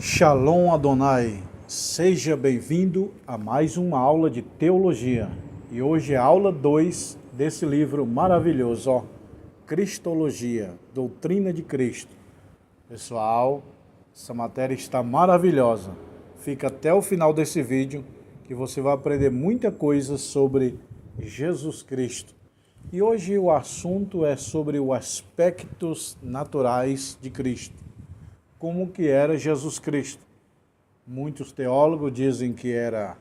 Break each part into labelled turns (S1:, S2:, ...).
S1: Shalom Adonai, seja bem-vindo a mais uma aula de teologia. E hoje é a aula 2 desse livro maravilhoso, Cristologia, Doutrina de Cristo. Pessoal, essa matéria está maravilhosa. Fica até o final desse vídeo que você vai aprender muita coisa sobre Jesus Cristo. E hoje o assunto é sobre os aspectos naturais de Cristo. Como que era Jesus Cristo? Muitos teólogos dizem que era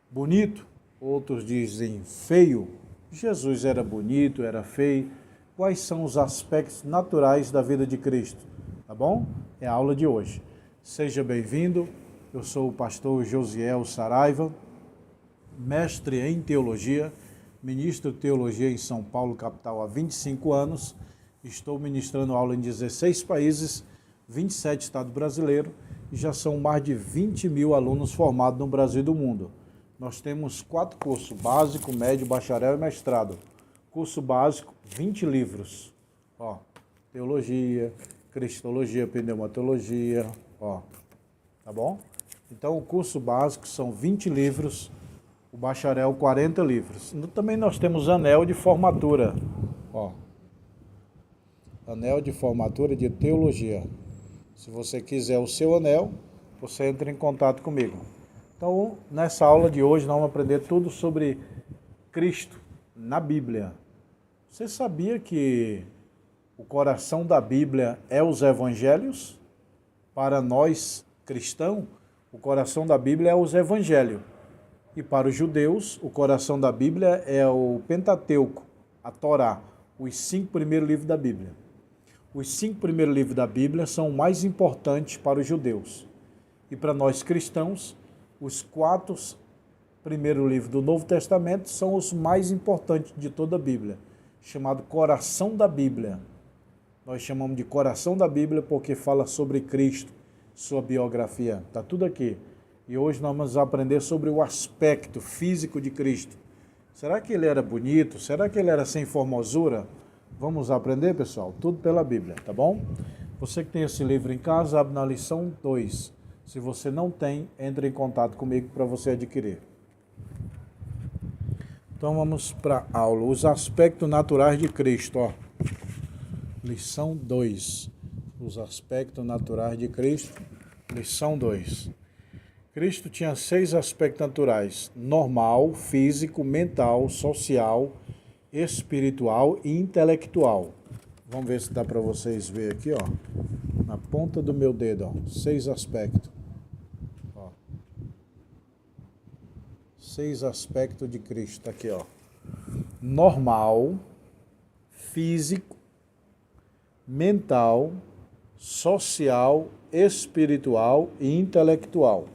S1: bonito, outros dizem feio. Jesus era bonito, era feio. Quais são os aspectos naturais da vida de Cristo? Tá bom? É a aula de hoje. Seja bem-vindo. Eu sou o pastor Josiel Saraiva, mestre em teologia, ministro de teologia em São Paulo, capital, há 25 anos. Estou ministrando aula em 16 países, 27 estados brasileiros, e já são mais de 20 mil alunos formados no Brasil e do mundo. Nós temos 4 cursos, básico, médio, bacharel e mestrado. Curso básico, 20 livros. Teologia, cristologia, pneumatologia, tá bom? Então o curso básico são 20 livros, o bacharel 40 livros. Também nós temos anel de formatura, anel de formatura de teologia. Se você quiser o seu anel, você entra em contato comigo. Então, nessa aula de hoje, nós vamos aprender tudo sobre Cristo na Bíblia. Você sabia que o coração da Bíblia é os evangelhos? Para nós cristãos, o coração da Bíblia é os evangelhos. E para os judeus, o coração da Bíblia é o Pentateuco, a Torá, os 5 primeiros livros da Bíblia. Os 5 primeiros livros da Bíblia são os mais importantes para os judeus. E para nós cristãos, os 4 primeiros livros do Novo Testamento são os mais importantes de toda a Bíblia, chamado Coração da Bíblia. Nós chamamos de Coração da Bíblia porque fala sobre Cristo, sua biografia. Está tudo aqui. E hoje nós vamos aprender sobre o aspecto físico de Cristo. Será que ele era bonito? Será que ele era sem formosura? Vamos aprender, pessoal? Tudo pela Bíblia, tá bom? Você que tem esse livro em casa, abre na lição 2. Se você não tem, entre em contato comigo para você adquirir. Então vamos para a aula. Os aspectos naturais de Cristo, Lição 2. Os aspectos naturais de Cristo, lição 2. Cristo tinha 6 aspectos naturais: normal, físico, mental, social, espiritual e intelectual. Vamos ver se dá para vocês verem aqui, na ponta do meu dedo, 6 aspectos. 6 aspectos de Cristo, aqui, normal, físico, mental, social, espiritual e intelectual.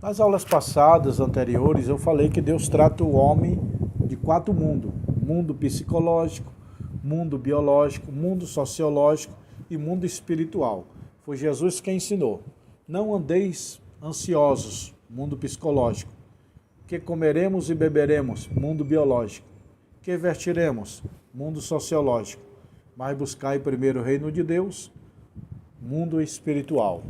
S1: Nas aulas passadas, anteriores, eu falei que Deus trata o homem de 4 mundos: mundo psicológico, mundo biológico, mundo sociológico e mundo espiritual. Foi Jesus quem ensinou. Não andeis ansiosos, mundo psicológico. Que comeremos e beberemos, mundo biológico. Que vestiremos, mundo sociológico. Mas buscai primeiro o reino de Deus, mundo espiritual.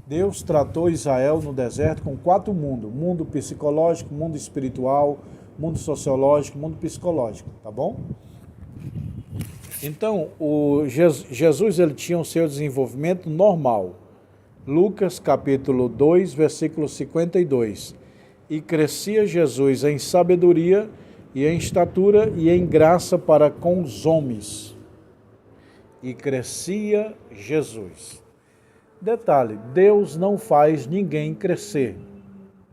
S1: Deus tratou Israel no deserto com 4 mundos: mundo psicológico, mundo espiritual, mundo sociológico, mundo psicológico, tá bom? Então, Jesus ele tinha o seu desenvolvimento normal. Lucas capítulo 2, versículo 52. E crescia Jesus em sabedoria e em estatura e em graça para com os homens. E crescia Jesus. Detalhe, Deus não faz ninguém crescer,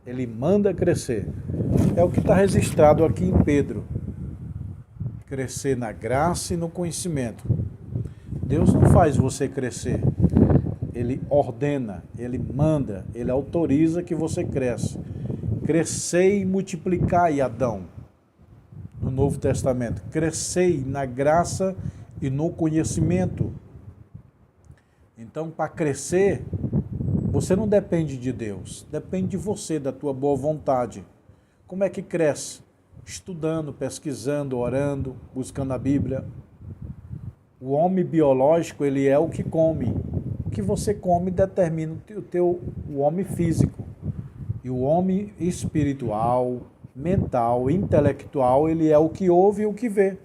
S1: Ele manda crescer. É o que está registrado aqui em Pedro. Crescer na graça e no conhecimento. Deus não faz você crescer, Ele ordena, Ele manda, Ele autoriza que você cresça. Crescei e multiplicai, Adão, no Novo Testamento. Crescei na graça e no conhecimento. Então, para crescer, você não depende de Deus, depende de você, da tua boa vontade. Como é que cresce? Estudando, pesquisando, orando, buscando a Bíblia. O homem biológico, ele é o que come. O que você come determina o homem físico. E o homem espiritual, mental, intelectual, ele é o que ouve e o que vê.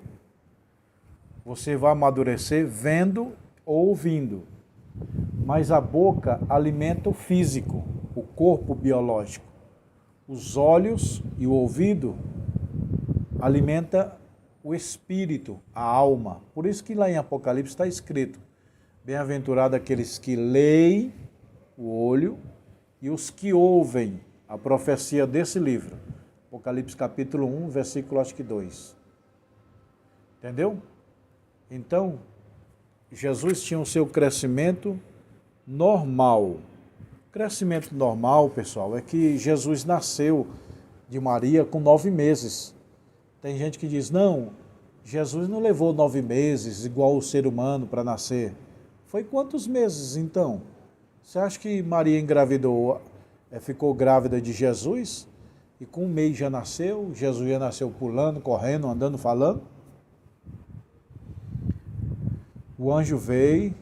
S1: Você vai amadurecer vendo ou ouvindo. Mas a boca alimenta o físico, o corpo biológico. Os olhos e o ouvido alimenta o espírito, a alma. Por isso que lá em Apocalipse está escrito: bem-aventurado aqueles que leem, o olho, e os que ouvem a profecia desse livro. Apocalipse capítulo 1, versículo acho que 2. Entendeu? Então, Jesus tinha o seu crescimento normal. Crescimento normal, pessoal, é que Jesus nasceu de Maria com 9 meses. Tem gente que diz, não, Jesus não levou 9 meses igual o ser humano para nascer. Foi quantos meses então? Você acha que Maria engravidou, ficou grávida de Jesus? E com 1 mês já nasceu? Jesus já nasceu pulando, correndo, andando, falando? O anjo veio,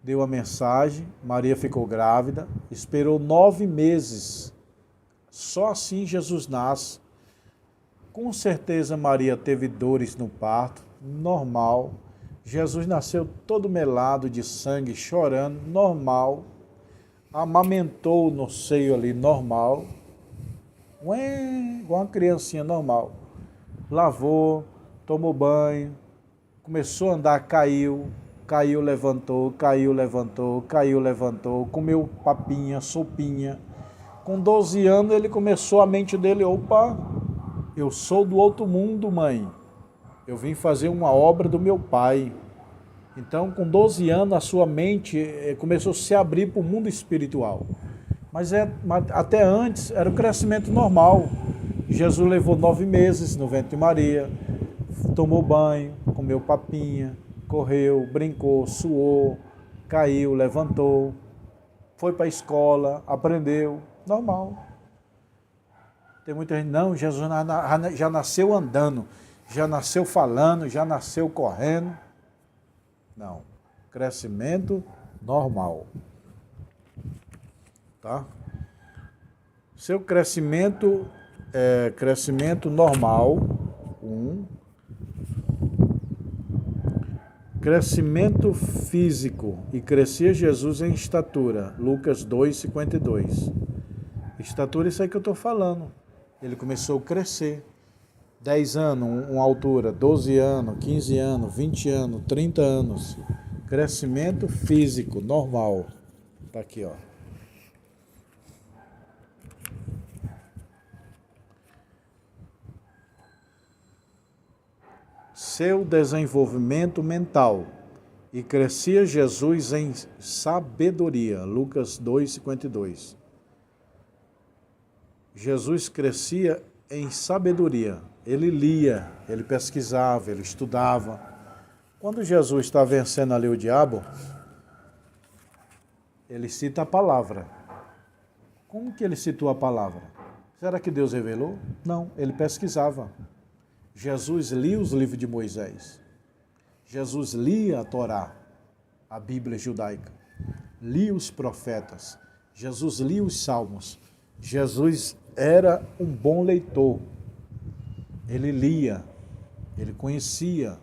S1: deu a mensagem, Maria ficou grávida, esperou 9 meses. Só assim Jesus nasce. Com certeza Maria teve dores no parto, normal. Jesus nasceu todo melado de sangue, chorando, normal. Amamentou no seio ali, normal. Igual uma criancinha normal. Lavou, tomou banho, começou a andar, caiu, levantou, comeu papinha, sopinha. Com 12 anos ele começou, a mente dele, opa, eu sou do outro mundo, mãe. Eu vim fazer uma obra do meu pai. Então, com 12 anos, a sua mente começou a se abrir para o mundo espiritual. Mas até antes era o crescimento normal. Jesus levou 9 meses no ventre de Maria, tomou banho, comeu papinha, correu, brincou, suou, caiu, levantou, foi para a escola, aprendeu, normal. Tem muita gente, não, Jesus já nasceu andando, já nasceu falando, já nasceu correndo. Não, crescimento normal. Tá? Seu crescimento é crescimento normal, 1. Crescimento físico, e crescia Jesus em estatura, Lucas 2:52. Estatura, isso aí que eu estou falando. Ele começou a crescer. 10 anos, uma altura, 12 anos, 15 anos, 20 anos, 30 anos. Crescimento físico, normal. Está aqui, ó. Seu desenvolvimento mental. E crescia Jesus em sabedoria, Lucas 2:52. Jesus crescia em sabedoria. Ele lia, ele pesquisava, ele estudava. Quando Jesus está vencendo ali o diabo, ele cita a palavra. Como que ele citou a palavra? Será que Deus revelou? Não, ele pesquisava. Jesus lia os livros de Moisés. Jesus lia a Torá, a Bíblia judaica. Lia os profetas. Jesus lia os salmos. Jesus era um bom leitor. Ele lia, ele conhecia.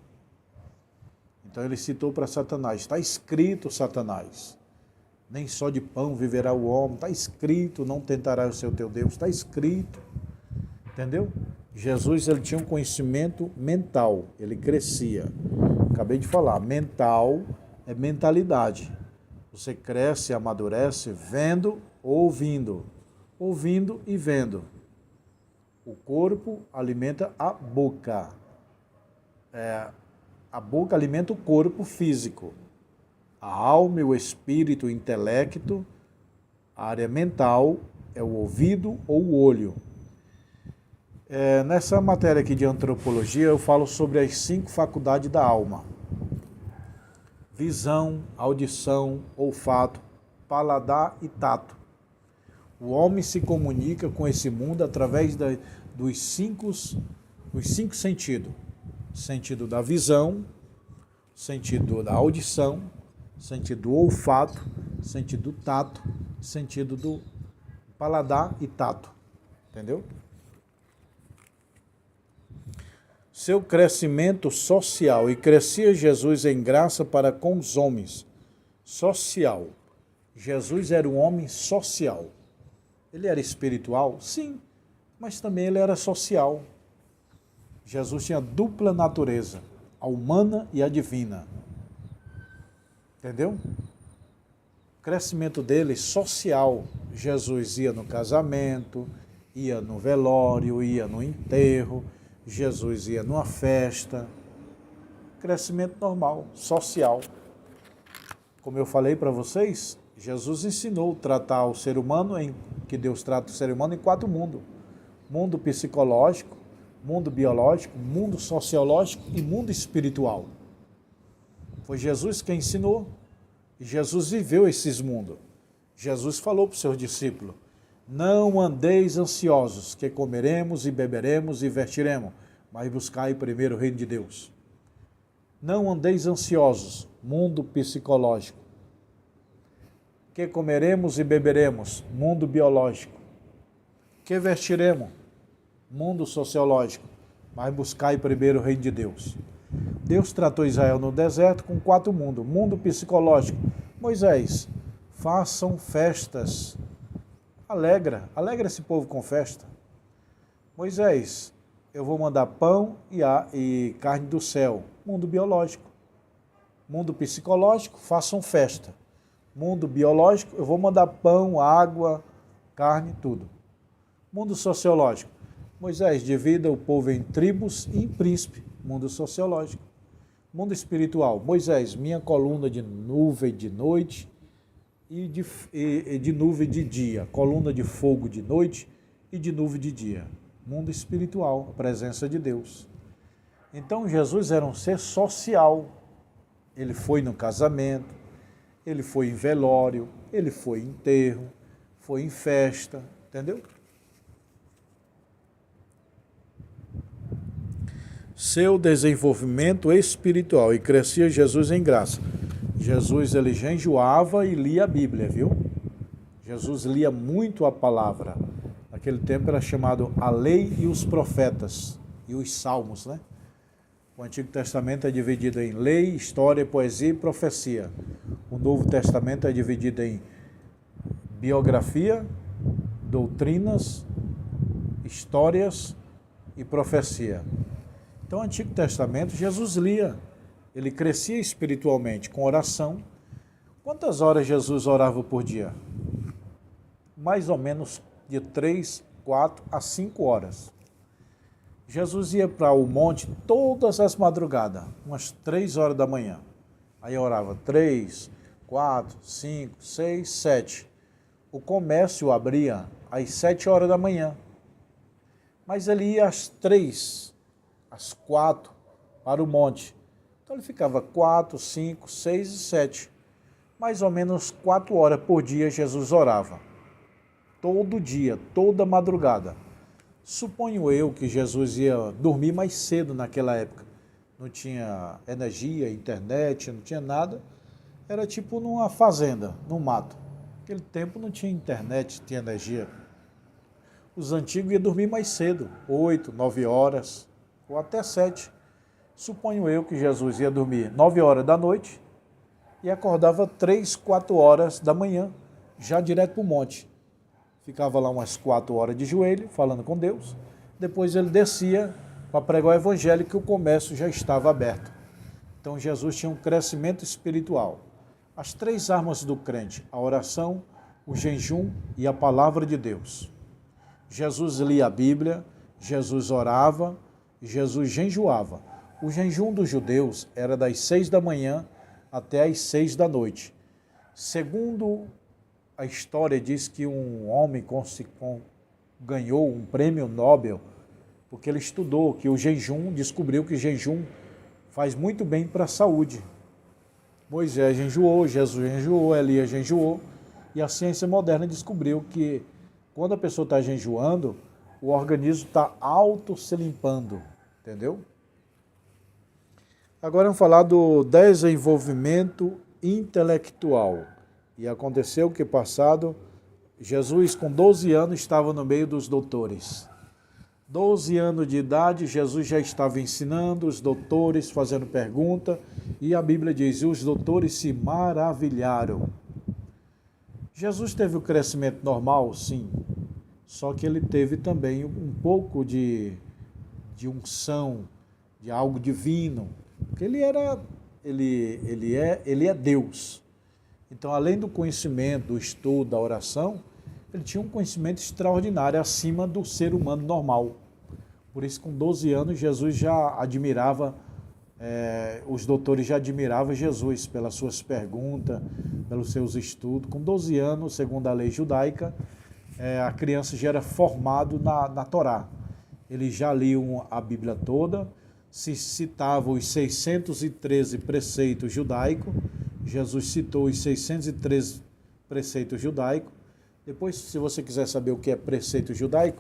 S1: Então ele citou para Satanás, está escrito, Satanás, nem só de pão viverá o homem, está escrito, não tentará o seu teu Deus, está escrito. Entendeu? Jesus, ele tinha um conhecimento mental, ele crescia. Acabei de falar, mental é mentalidade. Você cresce, amadurece vendo ou ouvindo. Ouvindo e vendo. O corpo alimenta a boca. A boca alimenta o corpo físico. A alma, o espírito, o intelecto, a área mental é o ouvido ou o olho. Nessa matéria aqui de antropologia, eu falo sobre as 5 faculdades da alma. Visão, audição, olfato, paladar e tato. O homem se comunica com esse mundo através dos cinco sentidos. Sentido da visão, sentido da audição, sentido do olfato, sentido do tato, sentido do paladar e tato. Entendeu? Seu crescimento social, e crescia Jesus em graça para com os homens. Social. Jesus era um homem social. Ele era espiritual? Sim, mas também ele era social. Jesus tinha dupla natureza, a humana e a divina. Entendeu? O crescimento dele social. Jesus ia no casamento, ia no velório, ia no enterro, Jesus ia numa festa. Crescimento normal, social. Como eu falei para vocês, Jesus ensinou a tratar o ser humano, que Deus trata o ser humano em 4 mundos. Mundo psicológico, mundo biológico, mundo sociológico e mundo espiritual. Foi Jesus quem ensinou. E Jesus viveu esses mundos. Jesus falou para os seus discípulos: não andeis ansiosos, que comeremos e beberemos e vestiremos, mas buscai primeiro o reino de Deus. Não andeis ansiosos, mundo psicológico. Que comeremos e beberemos, mundo biológico. Que vestiremos, mundo sociológico, mas buscai primeiro o reino de Deus. Deus tratou Israel no deserto com 4 mundos. Mundo psicológico. Moisés, façam festas. Alegra esse povo com festa. Moisés, eu vou mandar pão e carne do céu. Mundo biológico. Mundo psicológico, façam festa. Mundo biológico, eu vou mandar pão, água, carne, tudo. Mundo sociológico. Moisés, divida o povo em tribos e em príncipe. Mundo sociológico. Mundo espiritual. Moisés, minha coluna de nuvem de noite e de nuvem de dia. Coluna de fogo de noite e de nuvem de dia. Mundo espiritual, a presença de Deus. Então Jesus era um ser social. Ele foi no casamento, ele foi em velório, ele foi em enterro, foi em festa, entendeu? Seu desenvolvimento espiritual, e crescia Jesus em graça. Jesus, ele jejuava e lia a Bíblia, viu? Jesus lia muito a palavra. Naquele tempo era chamado a lei e os profetas, e os salmos, né? O Antigo Testamento é dividido em lei, história, poesia e profecia. O Novo Testamento é dividido em biografia, doutrinas, histórias e profecia. Então, o Antigo Testamento, Jesus lia, ele crescia espiritualmente com oração. Quantas horas Jesus orava por dia? Mais ou menos de 3, 4 a 5 horas. Jesus ia para o monte todas as madrugadas, umas 3 horas da manhã. Aí orava 3, 4, 5, 6, 7. O comércio abria às 7 horas da manhã. Mas ele ia às 3, às 4 para o monte. Então ele ficava 4, 5, 6 e 7. Mais ou menos 4 horas por dia Jesus orava. Todo dia, toda madrugada. Suponho eu que Jesus ia dormir mais cedo naquela época. Não tinha energia, internet, não tinha nada. Era tipo numa fazenda, no mato. Naquele tempo não tinha internet, tinha energia. Os antigos iam dormir mais cedo, 8, 9 horas, ou até 7. Suponho eu que Jesus ia dormir 9 horas da noite e acordava 3, 4 horas da manhã, já direto para o monte. Ficava lá umas 4 horas de joelho, falando com Deus. Depois ele descia para pregar o evangelho, que o comércio já estava aberto. Então Jesus tinha um crescimento espiritual. As 3 armas do crente: a oração, o jejum e a palavra de Deus. Jesus lia a Bíblia, Jesus orava, Jesus jejuava. O jejum dos judeus era das 6 da manhã até as 6 da noite. Segundo a história, diz que um homem ganhou um prêmio Nobel porque ele estudou que o jejum, descobriu que o jejum faz muito bem para a saúde. Moisés jejuou, Jesus jejuou, Elias jejuou, e a ciência moderna descobriu que quando a pessoa está jejuando, o organismo está auto se limpando, entendeu? Agora vamos falar do desenvolvimento intelectual. E aconteceu que passado, Jesus com 12 anos estava no meio dos doutores. 12 anos de idade, Jesus já estava ensinando, os doutores fazendo pergunta, e a Bíblia diz, e os doutores se maravilharam. Jesus teve o crescimento normal, sim, só que ele teve também um pouco de unção, de algo divino, porque ele é Deus. Então, além do conhecimento, do estudo, da oração, ele tinha um conhecimento extraordinário acima do ser humano normal. Por isso, com 12 anos, Jesus já admirava, os doutores já admiravam Jesus pelas suas perguntas, pelos seus estudos. Com 12 anos, segundo a lei judaica, a criança já era formado na Torá. Eles já liam a Bíblia toda, se citavam os 613 preceitos judaicos. Jesus citou os 613 preceitos judaicos. Depois, se você quiser saber o que é preceito judaico,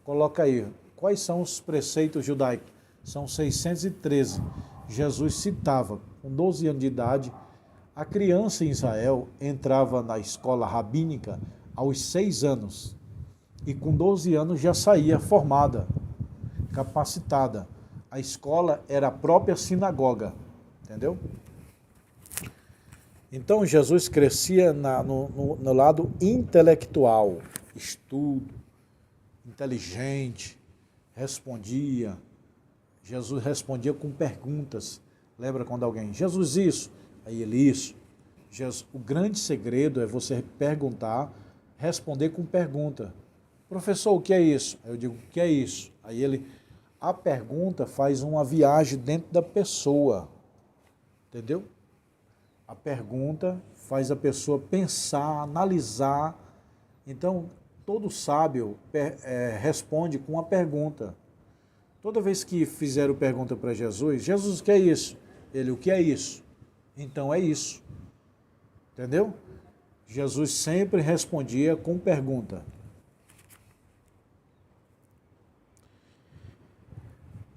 S1: coloca aí. Quais são os preceitos judaicos? São 613. Jesus citava, com 12 anos de idade, a criança em Israel entrava na escola rabínica aos 6 anos. E com 12 anos já saía formada, capacitada. A escola era a própria sinagoga, entendeu? Então Jesus crescia no lado intelectual, estudo, inteligente, respondia. Jesus respondia com perguntas. Lembra quando alguém, Jesus isso, aí ele isso. O grande segredo é você perguntar, responder com pergunta. Professor, o que é isso? Aí eu digo, o que é isso? Aí a pergunta faz uma viagem dentro da pessoa, entendeu? A pergunta faz a pessoa pensar, analisar. Então, todo sábio responde com uma pergunta. Toda vez que fizeram pergunta para Jesus, Jesus, o que é isso? Ele, o que é isso? Então é isso. Entendeu? Jesus sempre respondia com pergunta.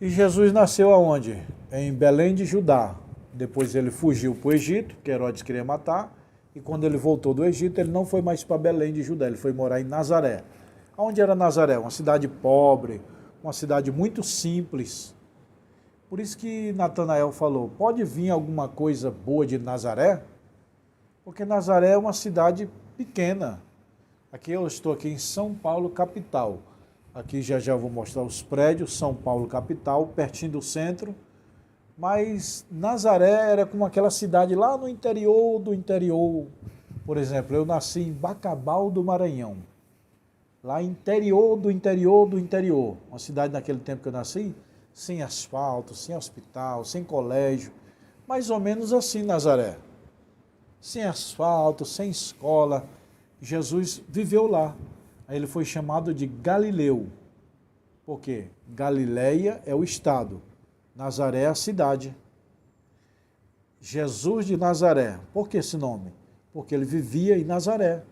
S1: E Jesus nasceu aonde? Em Belém de Judá. Depois ele fugiu para o Egito, que Herodes queria matar, e quando ele voltou do Egito, ele não foi mais para Belém de Judá, ele foi morar em Nazaré. Onde era Nazaré? Uma cidade pobre, uma cidade muito simples. Por isso que Natanael falou, pode vir alguma coisa boa de Nazaré? Porque Nazaré é uma cidade pequena. Aqui eu estou aqui em São Paulo, capital. Aqui já vou mostrar os prédios, São Paulo, capital, pertinho do centro. Mas Nazaré era como aquela cidade lá no interior do interior. Por exemplo, eu nasci em Bacabal do Maranhão. Lá interior do interior do interior. Uma cidade naquele tempo que eu nasci, sem asfalto, sem hospital, sem colégio. Mais ou menos assim Nazaré. Sem asfalto, sem escola. Jesus viveu lá. Aí ele foi chamado de Galileu. Por quê? Galileia é o estado. Nazaré é a cidade. Jesus de Nazaré. Por que esse nome? Porque ele vivia em Nazaré.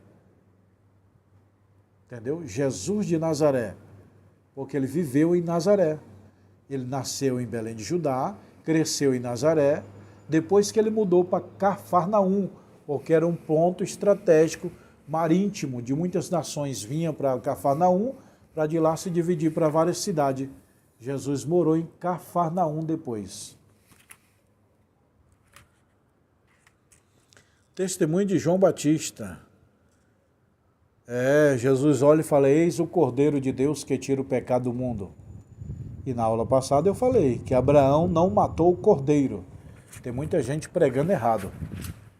S1: Entendeu? Jesus de Nazaré. Porque ele viveu em Nazaré. Ele nasceu em Belém de Judá, cresceu em Nazaré, depois que ele mudou para Cafarnaum, porque era um ponto estratégico marítimo de muitas nações vinham para Cafarnaum, para de lá se dividir para várias cidades. Jesus morou em Cafarnaum depois. Testemunho de João Batista. Jesus olha e fala, eis o Cordeiro de Deus que tira o pecado do mundo. E na aula passada eu falei que Abraão não matou o cordeiro. Tem muita gente pregando errado,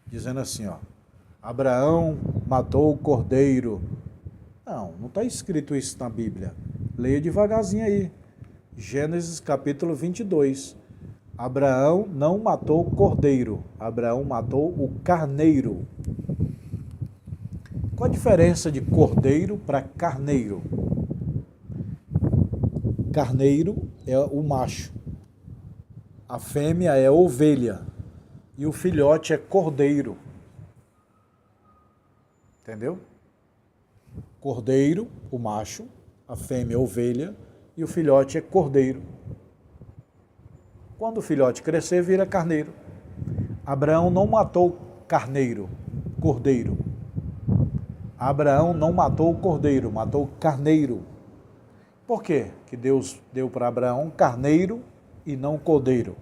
S1: dizendo assim, Abraão matou o cordeiro. Não está escrito isso na Bíblia. Leia devagarzinho aí. Gênesis capítulo 22. Abraão não matou o cordeiro, Abraão matou o carneiro. Qual a diferença de cordeiro para carneiro? Carneiro é o macho, a fêmea é ovelha e o filhote é cordeiro. Entendeu? Cordeiro, o macho, a fêmea é ovelha e o filhote é cordeiro. Quando o filhote crescer, vira carneiro. Abraão não matou carneiro, cordeiro. Abraão não matou o cordeiro, matou o carneiro. Por quê que Deus deu para Abraão carneiro e não cordeiro?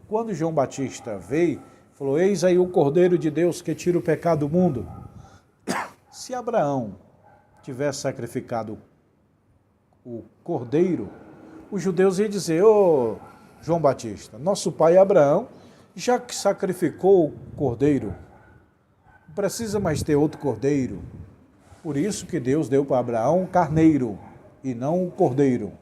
S1: Quando João Batista veio, falou, eis aí o cordeiro de Deus que tira o pecado do mundo. Se Abraão tivesse sacrificado o cordeiro, os judeus iam dizer, ô João Batista, nosso pai Abraão já que sacrificou o cordeiro, não precisa mais ter outro cordeiro. Por isso que Deus deu para Abraão um carneiro e não o cordeiro.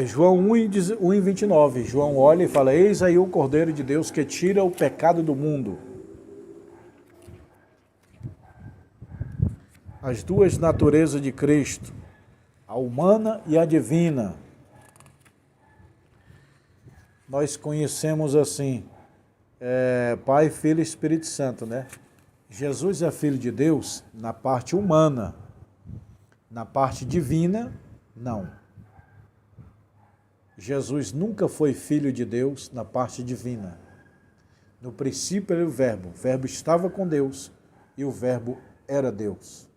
S1: João 1:29, João olha e fala, eis aí o cordeiro de Deus que tira o pecado do mundo. As duas naturezas de Cristo, a humana e a divina. Nós conhecemos assim, Pai, Filho e Espírito Santo, né? Jesus é filho de Deus na parte humana, na parte divina, não. Jesus nunca foi filho de Deus na parte divina. No princípio era o Verbo estava com Deus e o Verbo era Deus.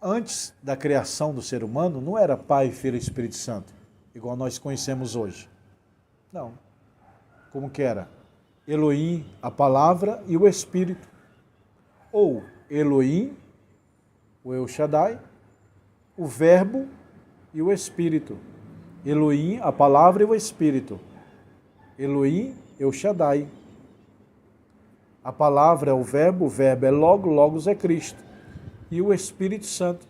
S1: Antes da criação do ser humano, não era Pai, Filho e Espírito Santo, igual nós conhecemos hoje. Não. Como que era? Elohim, a palavra e o Espírito. Ou Elohim, o El Shaddai, o Verbo e o Espírito. Elohim, a palavra e o Espírito. Elohim, El Shaddai. A palavra é o Verbo é Logos é Cristo. E o Espírito Santo.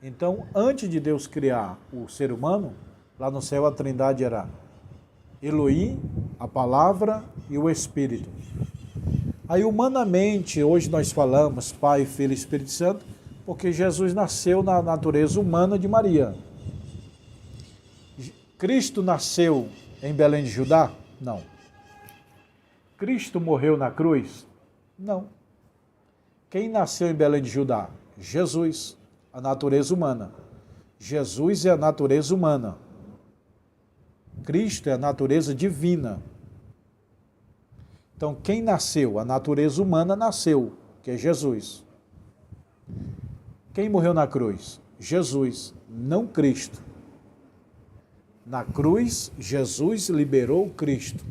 S1: Então, antes de Deus criar o ser humano, lá no céu a Trindade era Elohim, a palavra e o Espírito. Aí, humanamente, hoje nós falamos Pai, Filho e Espírito Santo, porque Jesus nasceu na natureza humana de Maria. Cristo nasceu em Belém de Judá? Não. Cristo morreu na cruz? Não. Quem nasceu em Belém de Judá? Jesus, a natureza humana. Jesus é a natureza humana. Cristo é a natureza divina. Então, quem nasceu? A natureza humana nasceu, que é Jesus. Quem morreu na cruz? Jesus, não Cristo. Na cruz, Jesus liberou Cristo.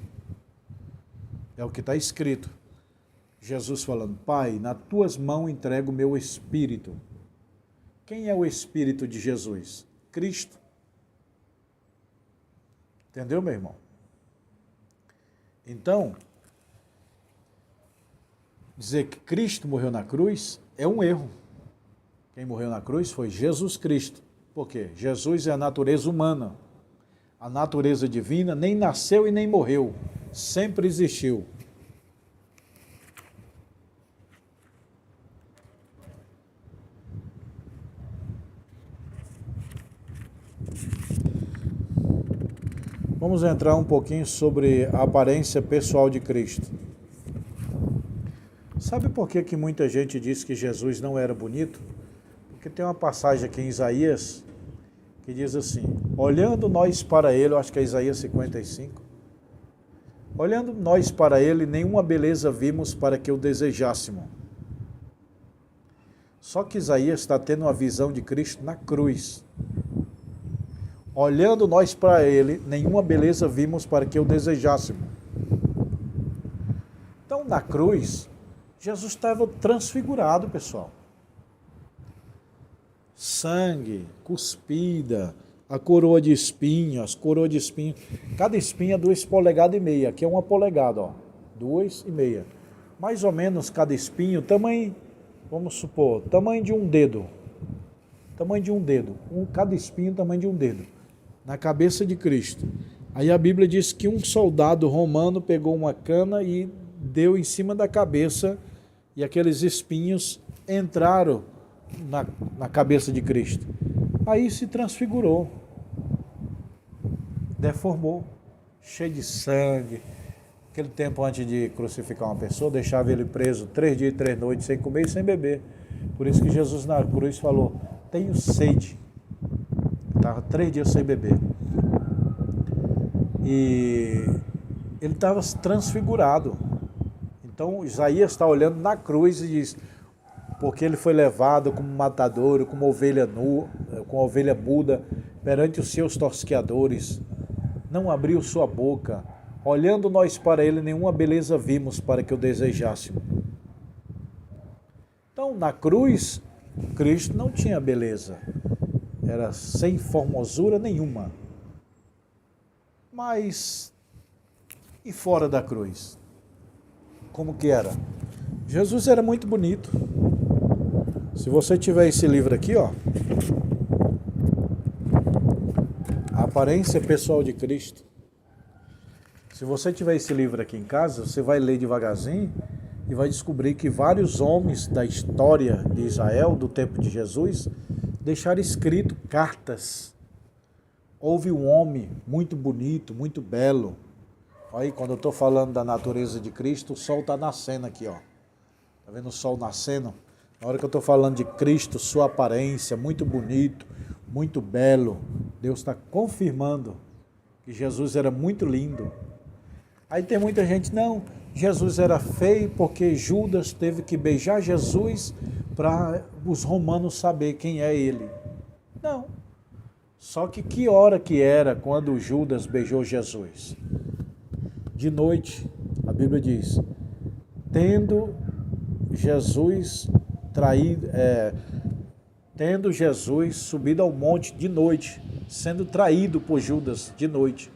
S1: É o que está escrito. Jesus falando, Pai, nas tuas mãos entrego o meu espírito. Quem é o espírito de Jesus? Cristo. Entendeu, meu irmão? Então, dizer que Cristo morreu na cruz é um erro. Quem morreu na cruz foi Jesus Cristo. Por quê? Jesus é a natureza humana. A natureza divina nem nasceu e nem morreu. Sempre existiu. Vamos entrar um pouquinho sobre a aparência pessoal de Cristo. Sabe por que muita gente diz que Jesus não era bonito? Porque tem uma passagem aqui em Isaías que diz assim, olhando nós para ele, eu acho que é Isaías 55, olhando nós para ele, nenhuma beleza vimos para que o desejássemos. Só que Isaías está tendo uma visão de Cristo na cruz. Olhando nós para ele, nenhuma beleza vimos para que o desejássemos. Então, na cruz, Jesus estava transfigurado, pessoal. Sangue, cuspida, a coroa de espinho, as coroas de espinho. Cada espinha é 2,5 polegadas. Aqui é 1 polegada, ó. 2,5. Mais ou menos cada espinho, tamanho, vamos supor, tamanho de um dedo. Tamanho de um dedo. Cada espinho, tamanho de um dedo. Na cabeça de Cristo. Aí a Bíblia diz que um soldado romano pegou uma cana e deu em cima da cabeça e aqueles espinhos entraram na cabeça de Cristo. Aí se transfigurou, deformou, cheio de sangue. Aquele tempo antes de crucificar uma pessoa, deixava ele preso 3 dias e 3 noites sem comer e sem beber. Por isso que Jesus na cruz falou, tenho sede. Estava 3 dias sem beber. e ele estava transfigurado. Então Isaías está olhando na cruz e diz, porque ele foi levado como matadouro, como ovelha nua, como ovelha muda, perante os seus tosqueadores, não abriu sua boca, olhando nós para ele, nenhuma beleza vimos para que o desejássemos. Então, na cruz, Cristo não tinha beleza, era sem formosura nenhuma. Mas, e fora da cruz? Como que era? Jesus era muito bonito. Se você tiver esse livro aqui, ó, A Aparência Pessoal de Cristo. Se você tiver esse livro aqui em casa, você vai ler devagarzinho e vai descobrir que vários homens da história de Israel, do tempo de Jesus, deixaram escrito cartas. Houve um homem muito bonito, muito belo. Aí, quando eu estou falando da natureza de Cristo, o sol está nascendo aqui, ó. Tá vendo o sol nascendo? Na hora que eu estou falando de Cristo, sua aparência, muito bonito, muito belo, Deus está confirmando que Jesus era muito lindo. Aí tem muita gente, não, Jesus era feio porque Judas teve que beijar Jesus para os romanos saber quem é ele. Não. Só que hora que era quando Judas beijou Jesus? De noite, a Bíblia diz, tendo Jesus subido ao monte de noite, sendo traído por Judas de noite.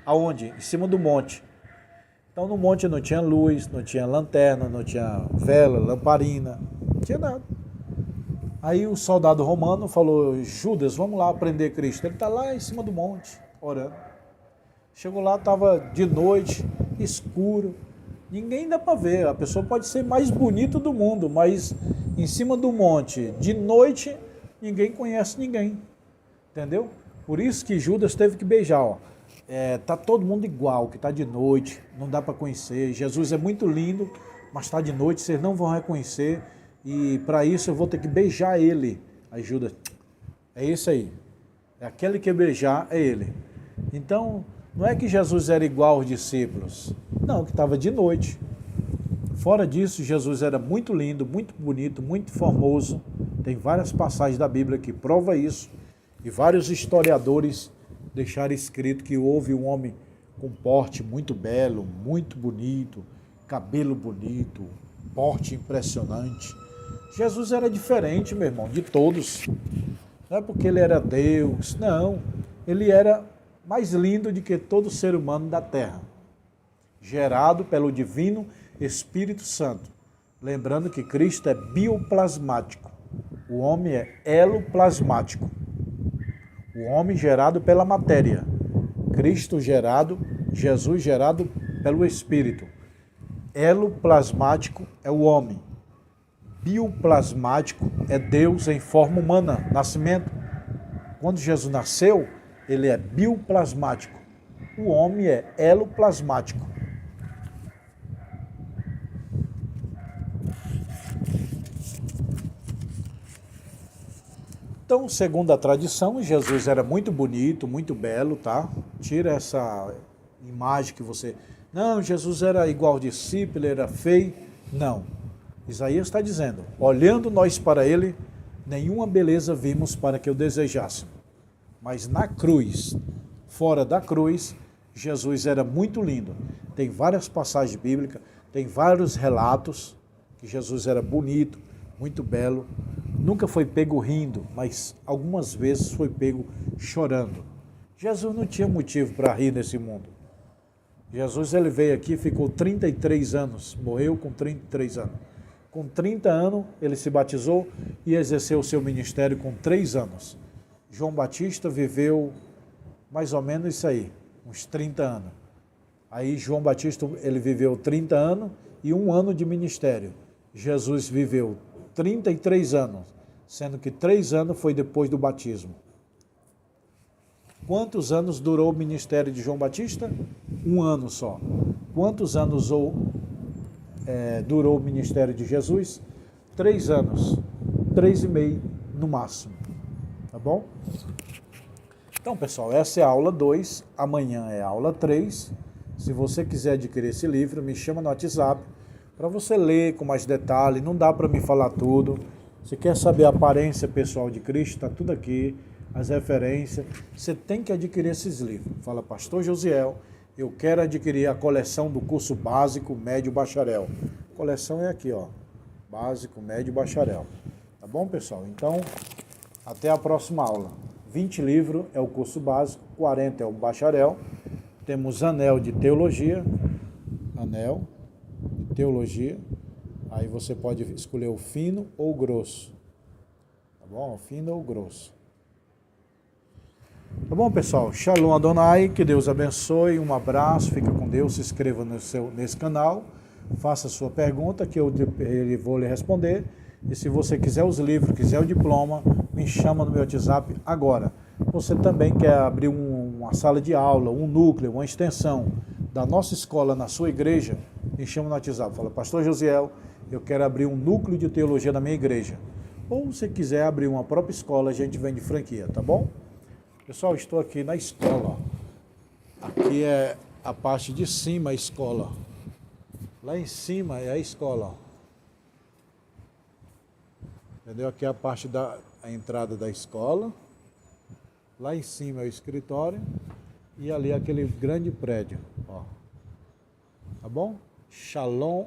S1: Aonde? Em cima do monte. Então no monte não tinha luz, não tinha lanterna, não tinha vela, lamparina, não tinha nada. Aí o soldado romano falou, Judas, vamos lá prender Cristo. Ele está lá em cima do monte, orando. Chegou lá, estava de noite, escuro, ninguém dá para ver. A pessoa pode ser mais bonita do mundo, mas em cima do monte, de noite, ninguém conhece ninguém. Entendeu? Por isso que Judas teve que beijar, ó. Tá todo mundo igual, que está de noite, não dá para conhecer. Jesus é muito lindo, mas está de noite, vocês não vão reconhecer. E para isso eu vou ter que beijar ele. Aí Judas, é isso aí. É aquele que beijar, é ele. Então, não é que Jesus era igual aos discípulos. Não, que estava de noite. Fora disso, Jesus era muito lindo, muito bonito, muito formoso. Tem várias passagens da Bíblia que provam isso. E vários historiadores deixaram escrito que houve um homem com porte muito belo, muito bonito, cabelo bonito, porte impressionante. Jesus era diferente, meu irmão, de todos. Não é porque ele era Deus, não. Ele era mais lindo do que todo ser humano da terra, gerado pelo divino Espírito Santo. Lembrando que Cristo é bioplasmático. O homem é eloplasmático. O homem gerado pela matéria. Cristo gerado, Jesus gerado pelo Espírito. Eloplasmático é o homem. Bioplasmático é Deus em forma humana, nascimento. Quando Jesus nasceu, ele é bioplasmático. O homem é eloplasmático. Então, segundo a tradição, Jesus era muito bonito, muito belo, tá? Tira essa imagem que você... Não, Jesus era igual ao discípulo, era feio. Não. Isaías está dizendo, olhando nós para ele, nenhuma beleza vimos para que o desejássemos. Mas na cruz, fora da cruz, Jesus era muito lindo. Tem várias passagens bíblicas, tem vários relatos que Jesus era bonito, muito belo. Nunca foi pego rindo, mas algumas vezes foi pego chorando. Jesus não tinha motivo para rir nesse mundo. Jesus ele veio aqui, ficou 33 anos, morreu com 33 anos. Com 30 anos ele se batizou e exerceu o seu ministério com 3 anos. João Batista viveu mais ou menos isso aí, uns 30 anos. Aí João Batista ele viveu 30 anos e 1 ano de ministério. Jesus viveu 33 anos, sendo que 3 anos foi depois do batismo. Quantos anos durou o ministério de João Batista? 1 ano só. Quantos anos durou o ministério de Jesus? 3 anos. 3 e meio no máximo. Tá bom? Então, pessoal, essa é a aula 2, amanhã é a aula 3. Se você quiser adquirir esse livro, me chama no WhatsApp para você ler com mais detalhe. Não dá para me falar tudo. Se quer saber a aparência pessoal de Cristo, está tudo aqui, as referências. Você tem que adquirir esses livros. Fala, Pastor Josiel, eu quero adquirir a coleção do curso básico, médio, bacharel. A coleção é aqui, ó, básico, médio, bacharel. Tá bom, pessoal? Então, até a próxima aula. 20 livros é o curso básico, 40 é o bacharel. Temos anel de teologia, anel de teologia. Aí você pode escolher o fino ou o grosso. Tá bom? O fino ou o grosso. Tá bom, pessoal? Shalom Adonai, que Deus abençoe. Um abraço, fica com Deus. Se inscreva nesse canal. Faça a sua pergunta que eu vou lhe responder. E se você quiser os livros, quiser o diploma, me chama no meu WhatsApp agora. Você também quer abrir uma sala de aula, um núcleo, uma extensão da nossa escola na sua igreja, me chama no WhatsApp. Fala, Pastor Josiel, eu quero abrir um núcleo de teologia na minha igreja. Ou se quiser abrir uma própria escola, a gente vende franquia, tá bom? Pessoal, estou aqui na escola. Aqui é a parte de cima, a escola. Lá em cima é a escola. Entendeu? Aqui é a parte da entrada da escola. Lá em cima é o escritório. E ali é aquele grande prédio. Ó. Tá bom? Shalom